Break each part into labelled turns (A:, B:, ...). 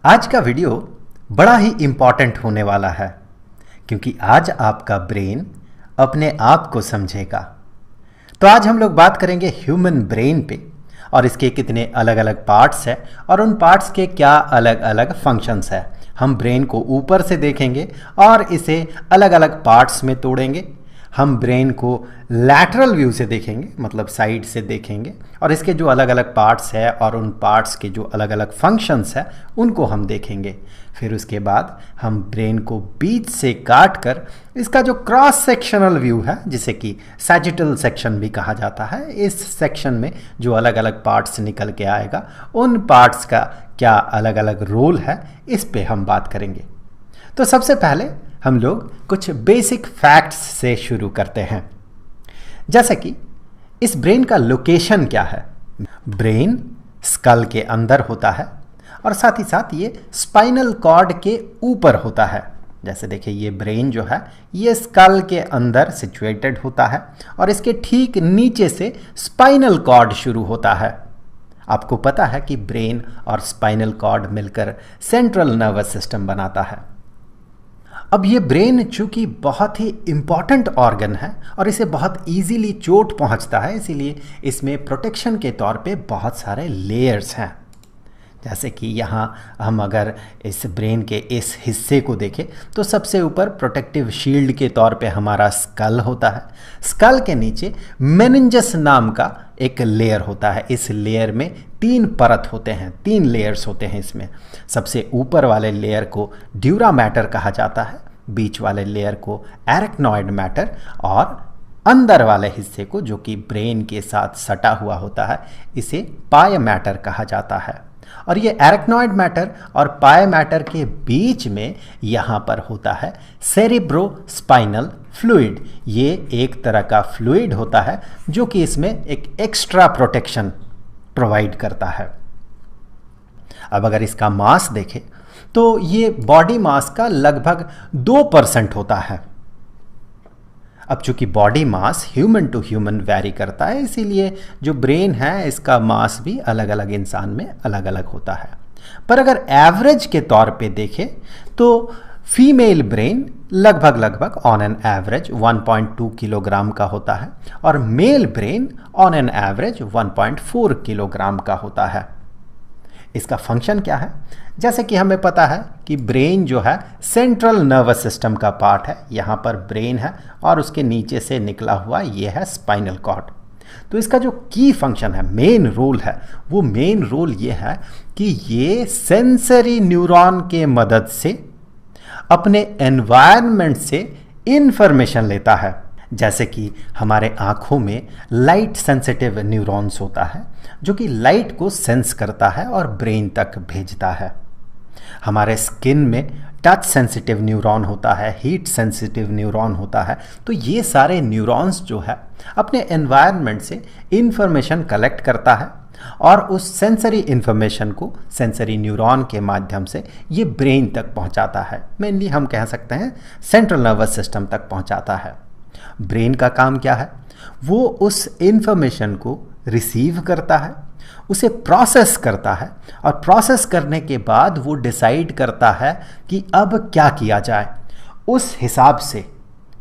A: आज का वीडियो बड़ा ही इम्पॉर्टेंट होने वाला है क्योंकि आज आपका ब्रेन अपने आप को समझेगा। तो आज हम लोग बात करेंगे ह्यूमन ब्रेन पे और इसके कितने अलग अलग पार्ट्स हैं और उन पार्ट्स के क्या अलग अलग फंक्शंस हैं। हम ब्रेन को ऊपर से देखेंगे और इसे अलग अलग पार्ट्स में तोड़ेंगे। हम ब्रेन को लैटरल व्यू से देखेंगे, मतलब साइड से देखेंगे, और इसके जो अलग अलग पार्ट्स है और उन पार्ट्स के जो अलग अलग फंक्शंस है उनको हम देखेंगे। फिर उसके बाद हम ब्रेन को बीच से काट कर इसका जो क्रॉस सेक्शनल व्यू है, जिसे कि सैजिटल सेक्शन भी कहा जाता है, इस सेक्शन में जो अलग अलग पार्ट्स निकल के आएगा उन पार्ट्स का क्या अलग अलग रोल है, इस पे हम बात करेंगे। तो सबसे पहले हम लोग कुछ बेसिक फैक्ट्स से शुरू करते हैं, जैसे कि इस ब्रेन का लोकेशन क्या है। ब्रेन स्कल के अंदर होता है और साथ ही साथ ये स्पाइनल कॉर्ड के ऊपर होता है। जैसे देखिए, ये ब्रेन जो है ये स्कल के अंदर सिचुएटेड होता है और इसके ठीक नीचे से स्पाइनल कॉर्ड शुरू होता है। आपको पता है कि ब्रेन और स्पाइनल कॉर्ड मिलकर सेंट्रल नर्वस सिस्टम बनाता है। अब ये ब्रेन चूंकि बहुत ही इम्पॉर्टेंट ऑर्गन है और इसे बहुत इजीली चोट पहुंचता है, इसीलिए इसमें प्रोटेक्शन के तौर पे बहुत सारे लेयर्स हैं। जैसे कि यहाँ हम अगर इस ब्रेन के इस हिस्से को देखें तो सबसे ऊपर प्रोटेक्टिव शील्ड के तौर पे हमारा स्कल होता है। स्कल के नीचे मेनिंजस नाम का एक लेयर होता है। इस लेयर में 3 परत होते हैं, 3 लेयर्स होते हैं इसमें। सबसे ऊपर वाले लेयर को ड्यूरा मैटर कहा जाता है, बीच वाले लेयर को एरेक्नॉइड मैटर और अंदर वाले हिस्से को, जो कि ब्रेन के साथ सटा हुआ होता है, इसे पाय मैटर कहा जाता है। और ये एरेक्नॉइड मैटर और पाय मैटर के बीच में यहाँ पर होता है सेरिब्रोस्पाइनल फ्लूइड। ये एक तरह का फ्लूइड होता है जो कि इसमें एक एक्स्ट्रा प्रोटेक्शन प्रोवाइड करता है। अब अगर इसका मास देखें तो ये बॉडी मास का लगभग 2% होता है। अब चूंकि body mass human to human vary करता है, इसीलिए जो ब्रेन है इसका मास भी अलग अलग इंसान में अलग अलग होता है। पर अगर एवरेज के तौर पे देखें तो फीमेल ब्रेन लगभग ऑन एन एवरेज 1.2 किलोग्राम का होता है और male brain on an average 1.4 kilogram का होता है। इसका फंक्शन क्या है? जैसे कि हमें पता है कि ब्रेन जो है सेंट्रल नर्वस सिस्टम का पार्ट है। यहाँ पर ब्रेन है और उसके नीचे से निकला हुआ ये है स्पाइनल कॉर्ड। तो इसका जो की फंक्शन है, मेन रोल है, वो मेन रोल ये है कि ये सेंसरी न्यूरॉन के मदद से अपने एनवायरनमेंट से इंफॉर्मेशन लेता है। जैसे कि हमारे आँखों में लाइट सेंसिटिव न्यूरॉन्स होता है जो कि लाइट को सेंस करता है और ब्रेन तक भेजता है। हमारे स्किन में टच सेंसिटिव न्यूरॉन होता है, हीट सेंसिटिव न्यूरॉन होता है। तो ये सारे न्यूरॉन्स जो है अपने एनवायरनमेंट से इंफॉर्मेशन कलेक्ट करता है और उस सेंसरी इंफॉर्मेशन को सेंसरी न्यूरॉन के माध्यम से ये ब्रेन तक पहुंचाता है। मेनली हम कह सकते हैं सेंट्रल नर्वस सिस्टम तक पहुंचाता है। ब्रेन का काम क्या है? वो उस इंफॉर्मेशन को रिसीव करता है, उसे प्रोसेस करता है और प्रोसेस करने के बाद वो डिसाइड करता है कि अब क्या किया जाए। उस हिसाब से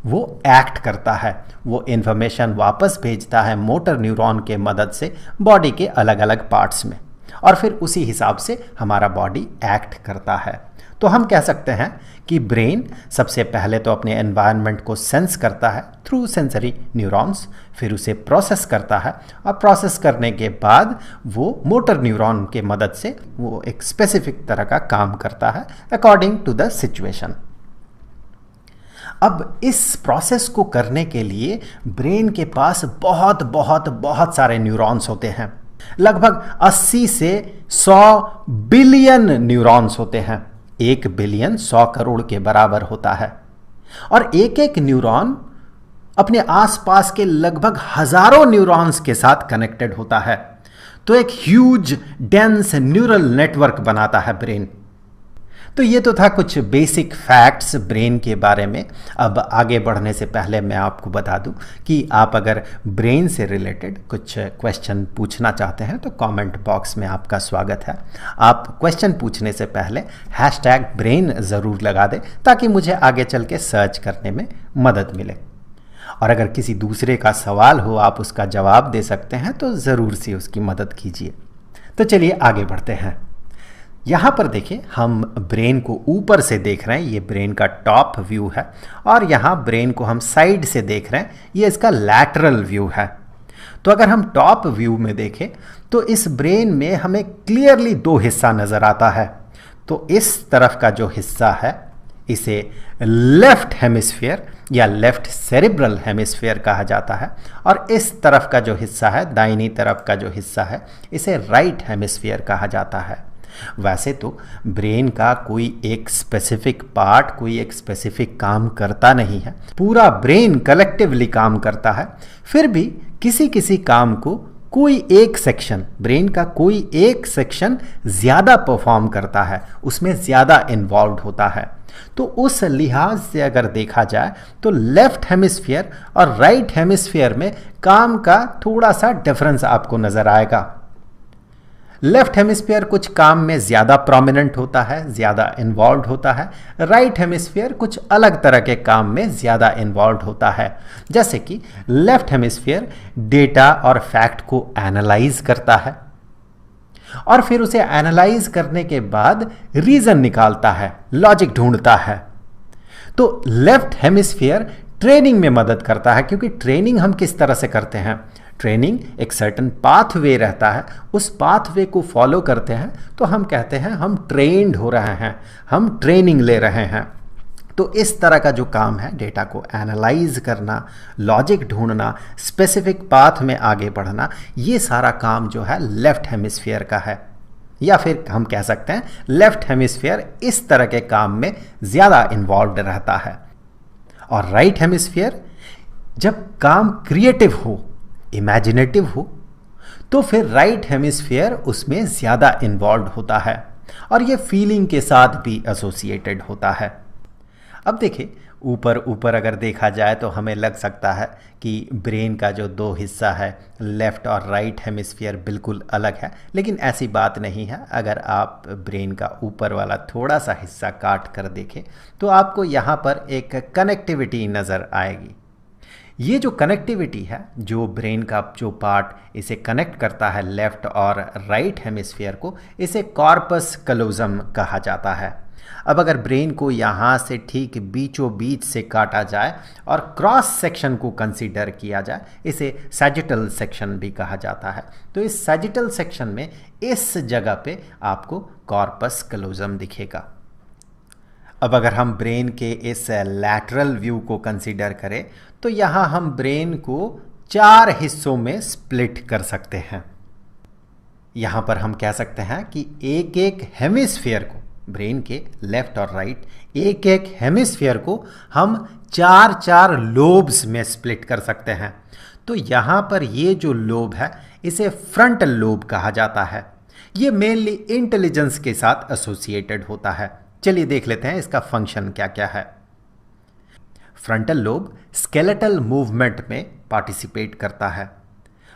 A: वो एक्ट करता है, वो इंफॉर्मेशन वापस भेजता है मोटर न्यूरॉन के मदद से बॉडी के अलग अलग पार्ट्स में और फिर उसी हिसाब से हमारा बॉडी एक्ट करता है। तो हम कह सकते हैं कि ब्रेन सबसे पहले तो अपने एनवायरनमेंट को सेंस करता है थ्रू सेंसरी न्यूरॉन्स, फिर उसे प्रोसेस करता है और प्रोसेस करने के बाद वो मोटर न्यूरॉन के मदद से वो एक स्पेसिफिक तरह का काम करता है अकॉर्डिंग टू द सिचुएशन। अब इस प्रोसेस को करने के लिए ब्रेन के पास बहुत सारे न्यूरॉन्स होते हैं। लगभग 80 से 100 बिलियन न्यूरॉन्स होते हैं। 1 बिलियन 100 करोड़ के बराबर होता है और एक एक न्यूरॉन अपने आसपास के लगभग हजारों न्यूरॉन्स के साथ कनेक्टेड होता है। तो एक ह्यूज डेंस न्यूरल नेटवर्क बनाता है ब्रेन। तो ये तो था कुछ बेसिक फैक्ट्स ब्रेन के बारे में। अब आगे बढ़ने से पहले मैं आपको बता दूं कि आप अगर ब्रेन से रिलेटेड कुछ क्वेश्चन पूछना चाहते हैं तो कमेंट बॉक्स में आपका स्वागत है। आप क्वेश्चन पूछने से पहले #ब्रेन ज़रूर लगा दें ताकि मुझे आगे चल के सर्च करने में मदद मिले। और अगर किसी दूसरे का सवाल हो आप उसका जवाब दे सकते हैं तो ज़रूर से उसकी मदद कीजिए। तो चलिए आगे बढ़ते हैं। यहाँ पर देखिए हम ब्रेन को ऊपर से देख रहे हैं, ये ब्रेन का टॉप व्यू है, और यहाँ ब्रेन को हम साइड से देख रहे हैं, ये इसका लैटरल व्यू है। तो अगर हम टॉप व्यू में देखें तो इस ब्रेन में हमें क्लियरली दो हिस्सा नज़र आता है। तो इस तरफ का जो हिस्सा है इसे लेफ्ट हेमिस्फीयर या लेफ्ट सेरिब्रल हेमिस्फीयर कहा जाता है, और इस तरफ का जो हिस्सा है, दाहिनी तरफ का जो हिस्सा है, इसे राइट हेमिस्फीयर कहा जाता है। वैसे तो ब्रेन का कोई एक स्पेसिफिक पार्ट कोई एक स्पेसिफिक काम करता नहीं है, पूरा ब्रेन कलेक्टिवली काम करता है। फिर भी किसी किसी काम को कोई एक सेक्शन, ब्रेन का कोई एक सेक्शन ज़्यादा परफॉर्म करता है, उसमें ज़्यादा इन्वॉल्व होता है। तो उस लिहाज से अगर देखा जाए तो लेफ्ट हेमिस्फीयर और राइट हेमिस्फीयर में काम का थोड़ा सा डिफरेंस आपको नज़र आएगा। लेफ्ट हेमिस्फीयर कुछ काम में ज़्यादा प्रोमिनेंट होता है, ज़्यादा इन्वॉल्व होता है। राइट हेमिस्फीयर कुछ अलग तरह के काम में ज़्यादा इन्वॉल्व होता है। जैसे कि लेफ्ट हेमिस्फीयर डेटा और फैक्ट को एनालाइज करता है और फिर उसे एनालाइज करने के बाद रीज़न निकालता है, लॉजिक ढूंढता है। तो लेफ्ट हेमिस्फीयर ट्रेनिंग में मदद करता है, क्योंकि ट्रेनिंग हम किस तरह से करते हैं, ट्रेनिंग एक सर्टन पाथवे रहता है, उस पाथवे को फॉलो करते हैं तो हम कहते हैं हम ट्रेंड हो रहे हैं, हम ट्रेनिंग ले रहे हैं। तो इस तरह का जो काम है, डेटा को एनालाइज करना, लॉजिक ढूंढना, स्पेसिफिक पाथ में आगे बढ़ना, ये सारा काम जो है लेफ्ट हेमिस्फीयर का है। या फिर हम कह सकते हैं लेफ्ट हेमिस्फीयर इस तरह के काम में ज़्यादा इन्वॉल्व रहता है। और राइट हेमिस्फीयर जब काम क्रिएटिव हो, इमेजिनेटिव हो, तो फिर राइट हेमिस्फीयर उसमें ज़्यादा इन्वॉल्व होता है और ये फीलिंग के साथ भी एसोसिएटेड होता है। अब देखिए ऊपर ऊपर अगर देखा जाए तो हमें लग सकता है कि ब्रेन का जो दो हिस्सा है, लेफ़्ट और राइट हेमिस्फीयर, बिल्कुल अलग है, लेकिन ऐसी बात नहीं है। अगर आप ब्रेन का ऊपर वाला थोड़ा सा हिस्सा काट कर देखें तो आपको यहाँ पर एक कनेक्टिविटी नज़र आएगी। ये जो कनेक्टिविटी है, जो ब्रेन का जो पार्ट इसे कनेक्ट करता है लेफ़्ट और राइट हेमिस्फीयर को, इसे कॉर्पस कलोजम कहा जाता है। अब अगर ब्रेन को यहाँ से ठीक बीचों बीच से काटा जाए और क्रॉस सेक्शन को कंसीडर किया जाए, इसे सैजिटल सेक्शन भी कहा जाता है। तो इस सैजिटल सेक्शन में इस जगह पे आपको कॉर्पस कलोजम दिखेगा। अब अगर हम ब्रेन के इस लैटरल व्यू को कंसीडर करें तो यहाँ हम ब्रेन को 4 हिस्सों में स्प्लिट कर सकते हैं। यहाँ पर हम कह सकते हैं कि एक एक हेमिस्फीयर को, ब्रेन के लेफ्ट और राइट, एक एक हेमिस्फीयर को हम 4-4 लोब्स में स्प्लिट कर सकते हैं। तो यहाँ पर ये जो लोब है इसे फ्रंटल लोब कहा जाता है। ये मेनली इंटेलिजेंस के साथ एसोसिएटेड होता है। चलिए देख लेते हैं इसका फंक्शन क्या क्या है। फ्रंटल लोब स्केलेटल मूवमेंट में पार्टिसिपेट करता है।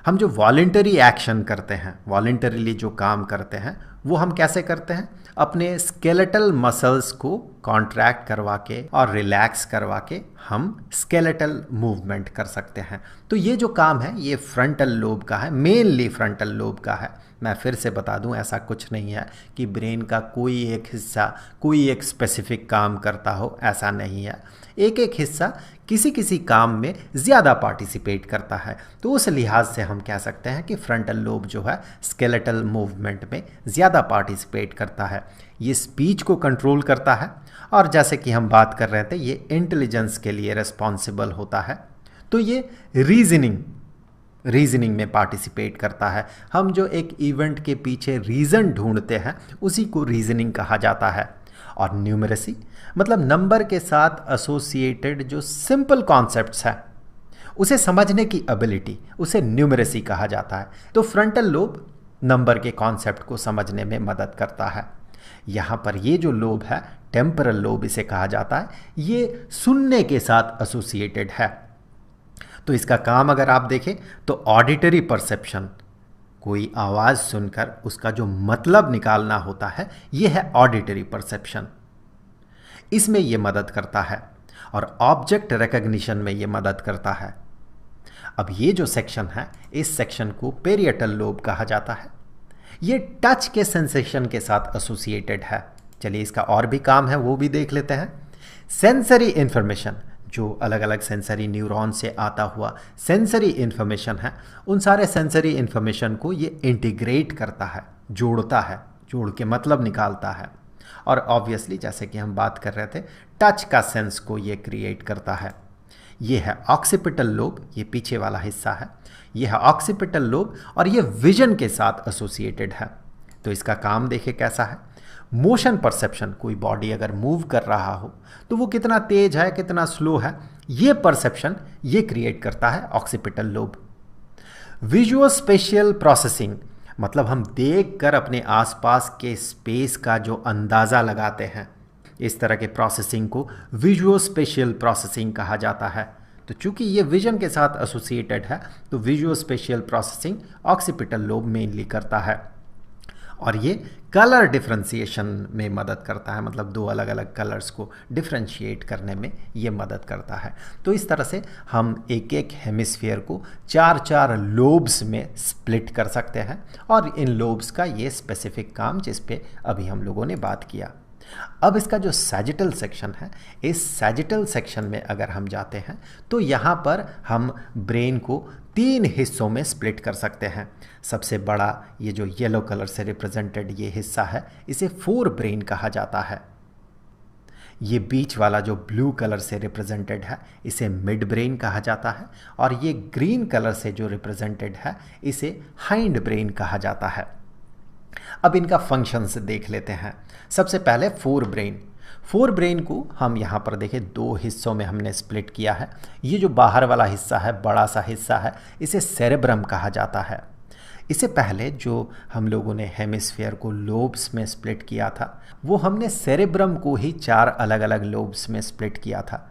A: हम जो वॉलंटरी एक्शन करते हैं, वॉलंटरीली जो काम करते हैं, वो हम कैसे करते हैं, अपने स्केलेटल मसल्स को कॉन्ट्रैक्ट करवा के और रिलैक्स करवा के हम स्केलेटल मूवमेंट कर सकते हैं। तो ये जो काम है ये फ्रंटल लोब का है, मेनली फ्रंटल लोब का है। मैं फिर से बता दूं, ऐसा कुछ नहीं है कि ब्रेन का कोई एक हिस्सा कोई एक स्पेसिफिक काम करता हो, ऐसा नहीं है। एक एक हिस्सा किसी किसी काम में ज़्यादा पार्टिसिपेट करता है। तो उस लिहाज से हम कह सकते हैं कि फ्रंटल लोब जो है स्केलेटल मूवमेंट में ज़्यादा पार्टिसिपेट करता है। ये स्पीच को कंट्रोल करता है और जैसे कि हम बात कर रहे थे ये इंटेलिजेंस के लिए रिस्पॉन्सिबल होता है। तो ये रीजनिंग में पार्टिसिपेट करता है। हम जो एक इवेंट के पीछे रीज़न ढूंढते हैं उसी को रीजनिंग कहा जाता है। और न्यूमरेसी मतलब नंबर के साथ एसोसिएटेड जो सिंपल कॉन्सेप्ट्स हैं उसे समझने की एबिलिटी, उसे न्यूमरेसी कहा जाता है। तो फ्रंटल लोब नंबर के कॉन्सेप्ट को समझने में मदद करता है। यहाँ पर ये जो लोब है, टेम्परल लोब इसे कहा जाता है, ये सुनने के साथ एसोसिएटेड है। तो इसका काम अगर आप देखें तो ऑडिटरी परसेप्शन, कोई आवाज़ सुनकर उसका जो मतलब निकालना होता है, ये है ऑडिटरी परसेप्शन, इसमें ये मदद करता है। और ऑब्जेक्ट रिकग्निशन में ये मदद करता है। अब ये जो सेक्शन है, इस सेक्शन को पेरिएटल लोब कहा जाता है। ये टच के सेंसेशन के साथ एसोसिएटेड है। चलिए इसका और भी काम है, वो भी देख लेते हैं। सेंसरी इंफॉर्मेशन, जो अलग अलग सेंसरी न्यूरॉन से आता हुआ सेंसरी इंफॉर्मेशन है, उन सारे सेंसरी इंफॉर्मेशन को ये इंटीग्रेट करता है, जोड़ता है, जोड़ के मतलब निकालता है। और ऑब्वियसली जैसे कि हम बात कर रहे थे, टच का सेंस को ये क्रिएट करता है। ये है ऑक्सीपिटल लोब, ये पीछे वाला हिस्सा है, ये है ऑक्सीपिटल लोब, और ये विजन के साथ एसोसिएटेड है। तो इसका काम देखें कैसा है। मोशन परसेप्शन, कोई बॉडी अगर मूव कर रहा हो तो वो कितना तेज है, कितना स्लो है, ये परसेप्शन ये क्रिएट करता है occipital lobe. Visual spatial processing, मतलब हम देखकर अपने आसपास के स्पेस का जो अंदाज़ा लगाते हैं, इस तरह के प्रोसेसिंग को विजुअल स्पेशियल प्रोसेसिंग कहा जाता है। तो चूंकि ये विजन के साथ एसोसिएटेड है, तो visual spatial processing occipital lobe mainly करता है। और ये कलर डिफ्रेंशिएशन में मदद करता है, मतलब दो अलग अलग कलर्स को डिफ्रेंशिएट करने में ये मदद करता है। तो इस तरह से हम एक एक हेमिस्फीयर को चार चार लोब्स में स्प्लिट कर सकते हैं, और इन लोब्स का ये स्पेसिफिक काम जिस पे अभी हम लोगों ने बात किया। अब इसका जो सैजिटल सेक्शन है, इस सैजिटल सेक्शन में अगर हम जाते हैं तो यहाँ पर हम ब्रेन को 3 हिस्सों में स्प्लिट कर सकते हैं। सबसे बड़ा ये जो येलो कलर से रिप्रेजेंटेड ये हिस्सा है, इसे फोर ब्रेन कहा जाता है। ये बीच वाला जो ब्लू कलर से रिप्रेजेंटेड है, इसे मिड ब्रेन कहा जाता है, और ये ग्रीन कलर से जो रिप्रेजेंटेड है, इसे हाइंड ब्रेन कहा जाता है। अब इनका फंक्शंस देख लेते हैं। सबसे पहले फोर ब्रेन को हम यहाँ पर देखें 2 हिस्सों में हमने स्प्लिट किया है। ये जो बाहर वाला हिस्सा है, बड़ा सा हिस्सा है, इसे सेरेब्रम कहा जाता है। इससे पहले जो हम लोगों ने हेमिस्फीयर को लोब्स में स्प्लिट किया था, वो हमने सेरेब्रम को ही 4 अलग अलग लोब्स में स्प्लिट किया था।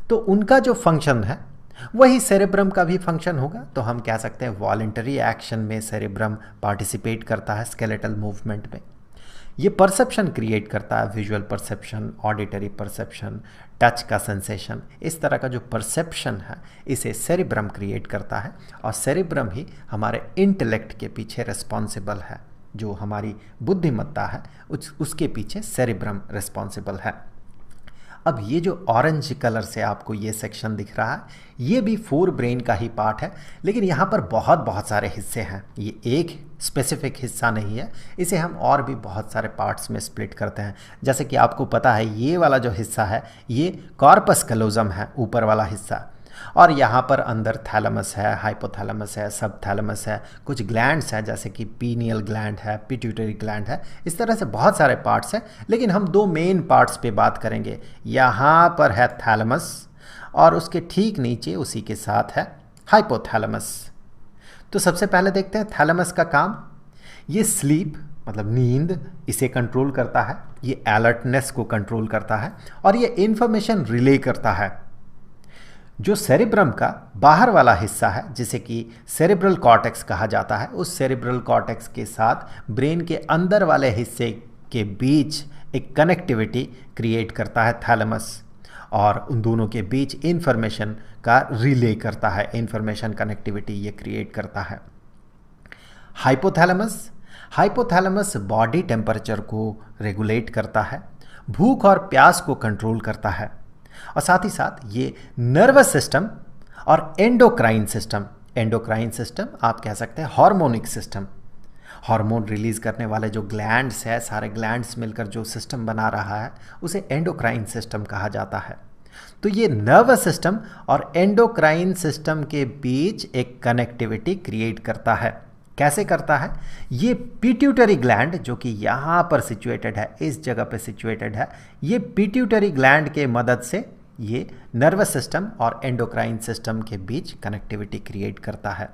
A: तो उनका जो फंक्शन है वही सेरेब्रम का भी फंक्शन होगा। तो हम कह सकते हैं वॉलंटरी एक्शन में सेरेब्रम पार्टिसिपेट करता है, स्केलेटल मूवमेंट में। ये परसेप्शन क्रिएट करता है, visual perception, auditory perception, touch का सेंसेशन, इस तरह का जो परसेप्शन है इसे सेरेब्रम क्रिएट करता है। और सेरेब्रम ही हमारे इंटेलेक्ट के पीछे रिस्पॉन्सिबल है, जो हमारी बुद्धिमत्ता है उसके पीछे सेरेब्रम रिस्पॉन्सिबल है। अब ये जो ऑरेंज कलर से आपको ये सेक्शन दिख रहा है, ये भी फोर ब्रेन का ही पार्ट है, लेकिन यहाँ पर बहुत सारे हिस्से हैं। ये एक स्पेसिफिक हिस्सा नहीं है, इसे हम और भी बहुत सारे पार्ट्स में स्प्लिट करते हैं। जैसे कि आपको पता है, ये वाला जो हिस्सा है ये कॉर्पस कैलोजम है, ऊपर वाला हिस्सा, और यहाँ पर अंदर थैलेमस है, हाइपोथैलेमस है, सब थैलेमस है, कुछ ग्लैंड्स हैं जैसे कि पीनियल ग्लैंड है, पिट्यूटरी ग्लैंड है। इस तरह से बहुत सारे पार्ट्स हैं, लेकिन हम 2 मेन पार्ट्स पे बात करेंगे। यहाँ पर है थैलेमस, और उसके ठीक नीचे उसी के साथ है हाइपोथैलेमस। तो सबसे पहले देखते हैं थैलेमस का काम। ये स्लीप मतलब नींद, इसे कंट्रोल करता है, ये अलर्टनेस को कंट्रोल करता है, और ये इंफॉर्मेशन रिले करता है। जो सेरेब्रम का बाहर वाला हिस्सा है, जिसे कि सेरेब्रल कॉर्टेक्स कहा जाता है, उस सेरेब्रल कॉर्टेक्स के साथ ब्रेन के अंदर वाले हिस्से के बीच एक कनेक्टिविटी क्रिएट करता है थैलेमस, और उन दोनों के बीच इंफॉर्मेशन का रिले करता है, इंफॉर्मेशन कनेक्टिविटी ये क्रिएट करता है। हाइपोथैलेमस बॉडी टेम्परेचर को रेगुलेट करता है, भूख और प्यास को कंट्रोल करता है, और साथ ही साथ ये नर्वस सिस्टम और एंडोक्राइन सिस्टम आप कह सकते हैं हार्मोनिक सिस्टम, हार्मोन रिलीज करने वाले जो ग्लैंड्स है, सारे ग्लैंड्स मिलकर जो सिस्टम बना रहा है उसे एंडोक्राइन सिस्टम कहा जाता है। तो ये नर्वस सिस्टम और एंडोक्राइन सिस्टम के बीच एक कनेक्टिविटी क्रिएट करता है। कैसे करता है? ये पिट्यूटरी ग्लैंड जो कि यहाँ पर सिचुएटेड है, इस जगह पे सिचुएटेड है, ये पिट्यूटरी ग्लैंड के मदद से ये नर्वस सिस्टम और एंडोक्राइन सिस्टम के बीच कनेक्टिविटी क्रिएट करता है।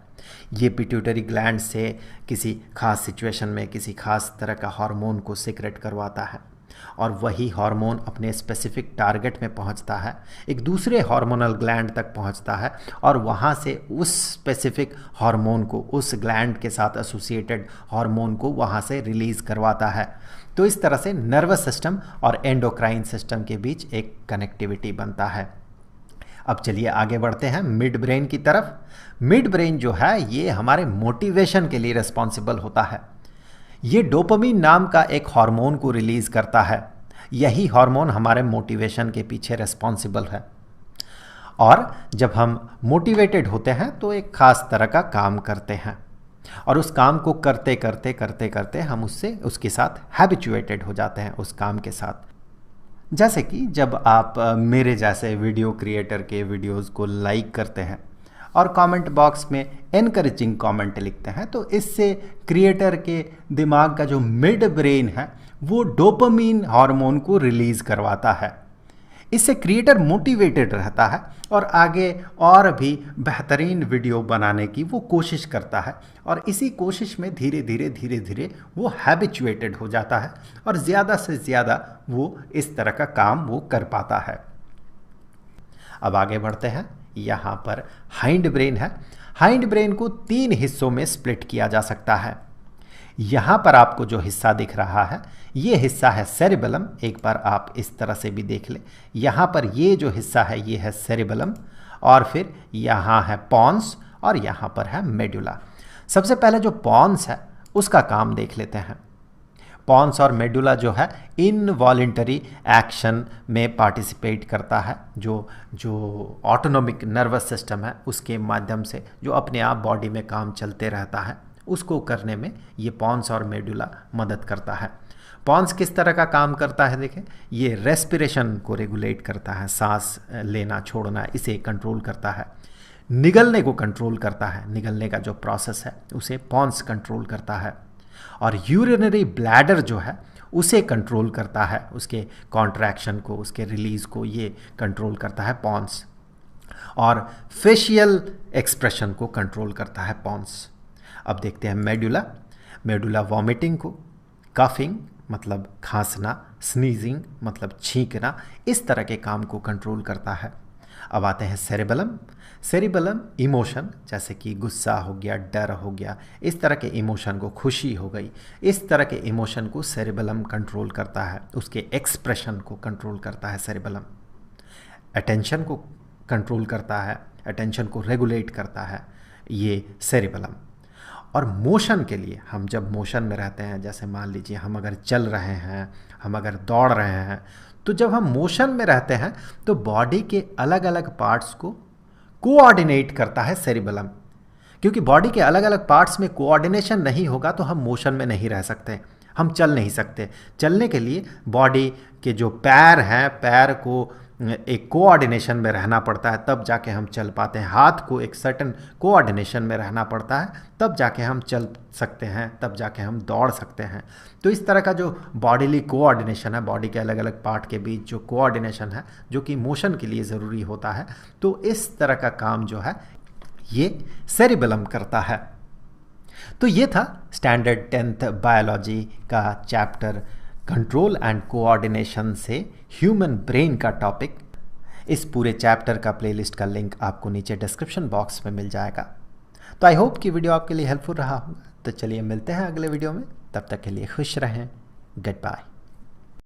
A: ये पिट्यूटरी ग्लैंड से किसी खास सिचुएशन में किसी खास तरह का हार्मोन को सीक्रेट करवाता है और वही हार्मोन अपने स्पेसिफिक टारगेट में पहुंचता है, एक दूसरे हार्मोनल ग्लैंड तक पहुंचता है और वहां से उस स्पेसिफिक हार्मोन को, उस ग्लैंड के साथ एसोसिएटेड हार्मोन को वहां से रिलीज करवाता है। तो इस तरह से नर्वस सिस्टम और एंडोक्राइन सिस्टम के बीच एक कनेक्टिविटी बनता है। अब चलिए आगे बढ़ते हैं मिड ब्रेन की तरफ। मिड ब्रेन जो है ये हमारे मोटिवेशन के लिए रिस्पॉन्सिबल होता है। ये डोपामिन नाम का एक हार्मोन को रिलीज करता है। यही हार्मोन हमारे मोटिवेशन के पीछे रिस्पॉन्सिबल है। और जब हम मोटिवेटेड होते हैं तो एक खास तरह का काम करते हैं और उस काम को करते करते करते करते हम उसके साथ हैबिचुएटेड हो जाते हैं उस काम के साथ। जैसे कि जब आप मेरे जैसे वीडियो क्रिएटर के वीडियोस को लाइक करते हैं और कमेंट बॉक्स में एनकरेजिंग कमेंट लिखते हैं तो इससे क्रिएटर के दिमाग का जो मिड ब्रेन है वो डोपामिन हार्मोन को रिलीज करवाता है। इससे क्रिएटर मोटिवेटेड रहता है और आगे और भी बेहतरीन वीडियो बनाने की वो कोशिश करता है और इसी कोशिश में धीरे धीरे वो हैबिचुएटेड हो जाता है और ज़्यादा से ज़्यादा वो इस तरह का काम वो कर पाता है। अब आगे बढ़ते हैं। यहाँ पर हाइंड ब्रेन है। हाइंड ब्रेन को 3 हिस्सों में स्प्लिट किया जा सकता है। यहाँ पर आपको जो हिस्सा दिख रहा है ये हिस्सा है सेरिबेलम। एक बार आप इस तरह से भी देख लें। यहाँ पर ये जो हिस्सा है ये है सेरिबेलम और फिर यहाँ है पॉन्स और यहाँ पर है मेडुला। सबसे पहले जो पॉन्स है उसका काम देख लेते हैं। पॉन्स और मेडुला जो है इनवॉलेंटरी एक्शन में पार्टिसिपेट करता है। जो ऑटोनोमिक नर्वस सिस्टम है उसके माध्यम से जो अपने आप बॉडी में काम चलते रहता है उसको करने में ये पॉन्स और मेडुला मदद करता है। पॉन्स किस तरह का काम करता है देखें, ये रेस्पिरेशन को रेगुलेट करता है, सांस लेना छोड़ना इसे कंट्रोल करता है। निगलने को कंट्रोल करता है, निगलने का जो प्रोसेस है उसे पॉन्स कंट्रोल करता है। और यूरिनरी ब्लैडर जो है उसे कंट्रोल करता है, उसके कॉन्ट्रैक्शन को, उसके रिलीज को ये कंट्रोल करता है पॉन्स। और फेशियल एक्सप्रेशन को कंट्रोल करता है पॉन्स। अब देखते हैं मेडुला। मेडुला वॉमिटिंग को, कफिंग मतलब खांसना, स्नीजिंग मतलब छींकना, इस तरह के काम को कंट्रोल करता है। अब आते हैं सेरिबेलम। सेरिबेलम इमोशन जैसे कि गुस्सा हो गया, डर हो गया, इस तरह के इमोशन को, खुशी हो गई, इस तरह के इमोशन को सेरिबेलम कंट्रोल करता है, उसके एक्सप्रेशन को कंट्रोल करता है सेरिबेलम। अटेंशन को कंट्रोल करता है, अटेंशन को रेगुलेट करता है ये सेरिबेलम। और मोशन के लिए, हम जब मोशन में रहते हैं, जैसे मान लीजिए हम अगर चल रहे हैं, हम अगर दौड़ रहे हैं, तो जब हम मोशन में रहते हैं तो बॉडी के अलग अलग पार्ट्स को कोऑर्डिनेट करता है सेरिबेलम। क्योंकि बॉडी के अलग अलग पार्ट्स में कोऑर्डिनेशन नहीं होगा तो हम मोशन में नहीं रह सकते, हम चल नहीं सकते। चलने के लिए बॉडी के जो पैर हैं, पैर को एक कोऑर्डिनेशन में रहना पड़ता है, तब जाके हम चल पाते हैं। हाथ को एक सर्टन कोऑर्डिनेशन में रहना पड़ता है, तब जाके हम चल सकते हैं, तब जाके हम दौड़ सकते हैं। तो इस तरह का जो बॉडीली कोऑर्डिनेशन है, बॉडी के अलग अलग पार्ट के बीच जो कोऑर्डिनेशन है, जो कि मोशन के लिए ज़रूरी होता है, तो इस तरह का काम जो है ये सेरिबेलम करता है। तो ये था स्टैंडर्ड 10th बायोलॉजी का चैप्टर कंट्रोल एंड कोऑर्डिनेशन से ह्यूमन ब्रेन का टॉपिक। इस पूरे चैप्टर का प्लेलिस्ट का लिंक आपको नीचे डिस्क्रिप्शन बॉक्स में मिल जाएगा। तो आई होप कि वीडियो आपके लिए हेल्पफुल रहा होगा। तो चलिए मिलते हैं अगले वीडियो में, तब तक के लिए खुश रहें। Good bye.